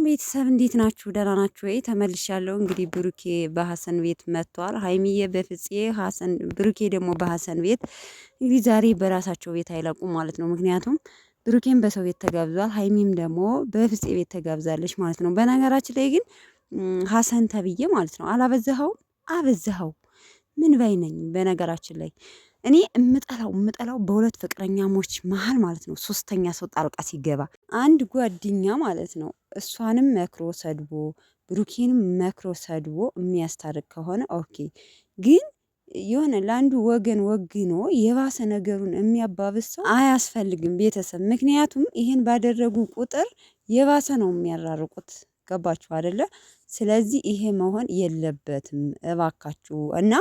ቤተሰብ እንዴት ናችሁ? ደህና ናችሁ ወይ? ተመልሻለሁ። እንግዲህ ብሩኬ በሀሰን ቤት መጥቷል። ሀይሚዬ በፍፄ ሀሰን፣ ብሩኬ ደግሞ በሀሰን ቤት። እንግዲህ ዛሬ በራሳቸው ቤት አይለቁም ማለት ነው። ምክንያቱም ብሩኬን በሰው ቤት ተጋብዟል፣ ሀይሚም ደግሞ በፍፄ ቤት ተጋብዛለች ማለት ነው። በነገራችን ላይ ግን ሀሰን ተብዬ ማለት ነው አላበዛኸውም? አበዛኸው። ምን ባይ ነኝ በነገራችን ላይ እኔ እምጠላው በሁለት ፍቅረኛሞች መሀል ማለት ነው ሶስተኛ ሰው ጣልቃ ሲገባ አንድ ጓደኛ ማለት ነው እሷንም መክሮ ሰድቦ ብሩኬንም መክሮ ሰድቦ የሚያስታርቅ ከሆነ ኦኬ። ግን የሆነ ለአንዱ ወገን ወግኖ የባሰ ነገሩን የሚያባብስ ሰው አያስፈልግም ቤተሰብ። ምክንያቱም ይሄን ባደረጉ ቁጥር የባሰ ነው የሚያራርቁት። ገባችሁ አይደለ? ስለዚህ ይሄ መሆን የለበትም እባካችሁ። እና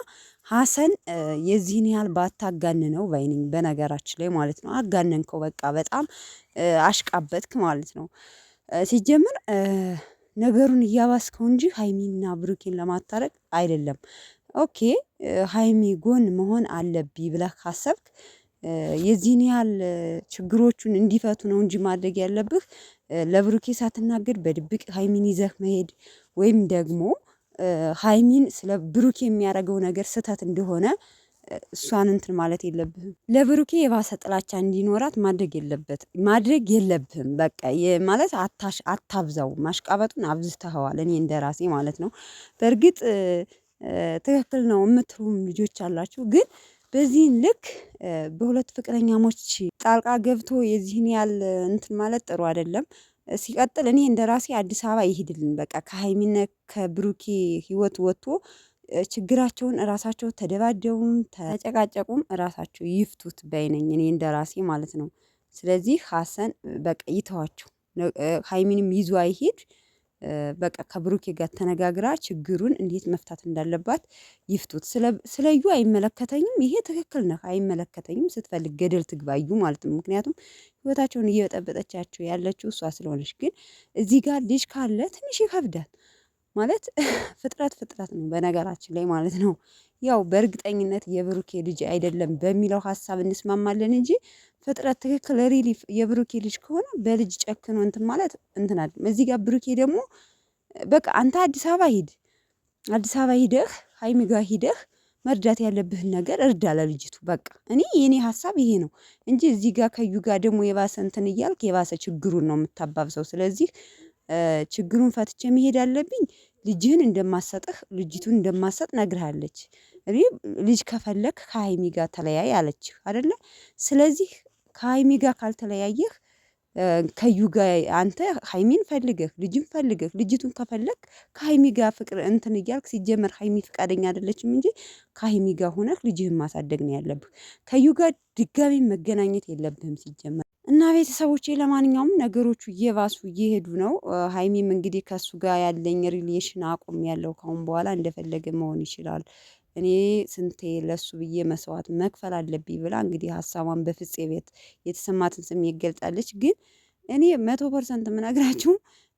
ሀሰን የዚህን ያህል ባታጋንነው ባይነኝ በነገራችን ላይ ማለት ነው። አጋነንከው፣ በቃ በጣም አሽቃበትክ ማለት ነው። ሲጀምር ነገሩን እያባስከው እንጂ ሀይሚና ብሩኬን ለማታረቅ አይደለም። ኦኬ ሀይሚ ጎን መሆን አለብኝ ብለህ ካሰብክ የዚህን ያህል ችግሮቹን እንዲፈቱ ነው እንጂ ማድረግ ያለብህ ለብሩኬ ሳትናገር በድብቅ ሀይሚን ይዘህ መሄድ ወይም ደግሞ ሀይሚን ስለ ብሩኬ የሚያደርገው ነገር ስህተት እንደሆነ እሷን እንትን ማለት የለብህም። ለብሩኬ የባሰ ጥላቻ እንዲኖራት ማድረግ የለብህም። በቃ ማለት አታብዛው፣ ማሽቃበጡን አብዝተኸዋል። እኔ እንደራሴ ማለት ነው። በእርግጥ ትክክል ነው የምትሉም ልጆች አላችሁ፣ ግን በዚህን ልክ በሁለት ፍቅረኛሞች ጣልቃ ገብቶ የዚህን ያህል እንትን ማለት ጥሩ አይደለም። ሲቀጥል እኔ እንደራሴ አዲስ አበባ ይሄድልን በቃ ከሀይሚና ከብሩኬ ህይወት ወጥቶ ችግራቸውን እራሳቸው ተደባደቡም ተጨቃጨቁም እራሳቸው ይፍቱት ባይነኝ እኔ እንደራሴ ማለት ነው። ስለዚህ ሀሰን በቃ ይተዋቸው፣ ሀይሚንም ይዞ አይሄድ። በቃ ከብሩኬ ጋር ተነጋግራ ችግሩን እንዴት መፍታት እንዳለባት ይፍቱት። ስለዩ አይመለከተኝም። ይሄ ትክክል ነህ፣ አይመለከተኝም። ስትፈልግ ገደል ትግባዩ ማለት ነው። ምክንያቱም ህይወታቸውን እየበጠበጠቻቸው ያለችው እሷ ስለሆነች። ግን እዚህ ጋር ልጅ ካለ ትንሽ ይከብዳል ማለት ፍጥረት ነው በነገራችን ላይ ማለት ነው። ያው በእርግጠኝነት የብሩኬ ልጅ አይደለም በሚለው ሀሳብ እንስማማለን እንጂ ፍጥረት ትክክል ሪሊ የብሩኬ ልጅ ከሆነ በልጅ ጨክኖ እንትን ማለት እንትን አይደለም። እዚህ ጋር ብሩኬ ደግሞ በቃ አንተ አዲስ አበባ ሂድ፣ አዲስ አበባ ሂደህ ሀይሚ ጋር ሂደህ መርዳት ያለብህን ነገር እርዳ ለልጅቱ። በቃ የኔ ሀሳብ ይሄ ነው እንጂ እዚህ ጋር ከዩ ጋር ደግሞ የባሰ እንትን እያልክ የባሰ ችግሩን ነው የምታባብሰው። ስለዚህ ችግሩን ፈትቼ መሄድ አለብኝ። ልጅህን እንደማሰጥህ ልጅቱን እንደማሰጥ ነግርሃለች። ልጅ ከፈለክ ከሀይሚ ጋር ተለያይ አለችህ አይደለ? ስለዚህ ከሀይሚ ጋር ካልተለያየህ ከዩ ጋር አንተ ሀይሚን ፈልገህ ልጅን ፈልገህ ልጅቱን ከፈለክ ከሀይሚ ጋር ፍቅር እንትን እያልክ ሲጀመር ሀይሚ ፍቃደኛ አይደለችም እንጂ ከሀይሚ ጋር ሆነህ ልጅህን ማሳደግ ነው ያለብህ። ከዩ ጋር ድጋሚ መገናኘት የለብህም ሲጀመር። እና ቤተሰቦቼ ለማንኛውም ነገሮቹ እየባሱ እየሄዱ ነው። ሀይሚም እንግዲህ ከሱ ጋር ያለኝ ሪሌሽን አቁም ያለው ካሁን በኋላ እንደፈለገ መሆን ይችላል፣ እኔ ስንቴ ለሱ ብዬ መስዋዕት መክፈል አለብኝ ብላ እንግዲህ ሀሳቧን በፍፄ ቤት የተሰማትን ስሜት ገልጻለች። ግን እኔ 100% የምነግራችሁ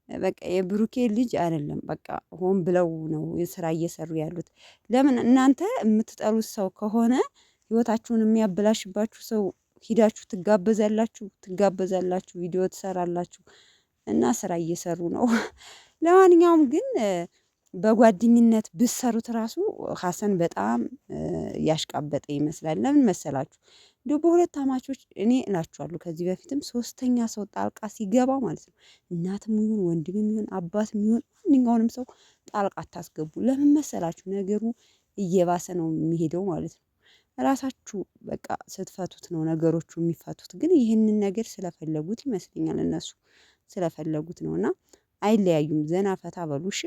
በቃ የብሩኬ ልጅ አይደለም። በቃ ሆን ብለው ነው ስራ እየሰሩ ያሉት። ለምን እናንተ የምትጠሉት ሰው ከሆነ ህይወታችሁን የሚያበላሽባችሁ ሰው ሂዳችሁ ትጋበዛላችሁ፣ ቪዲዮ ትሰራላችሁ እና ስራ እየሰሩ ነው። ለማንኛውም ግን በጓደኝነት ብሰሩት ራሱ ሀሰን በጣም ያሽቃበጠ ይመስላል። ለምን መሰላችሁ? እንዲሁ በሁለት አማቾች እኔ እላችኋለሁ ከዚህ በፊትም ሶስተኛ ሰው ጣልቃ ሲገባ ማለት ነው እናትም ይሁን ወንድምም ይሁን አባትም ይሁን ማንኛውንም ሰው ጣልቃ አታስገቡ። ለምን መሰላችሁ? ነገሩ እየባሰ ነው የሚሄደው ማለት ነው። ራሳችሁ በቃ ስትፈቱት ነው ነገሮቹ የሚፈቱት። ግን ይህንን ነገር ስለፈለጉት ይመስለኛል እነሱ ስለፈለጉት ነው። እና አይለያዩም። ዘና ፈታ በሉ እሺ።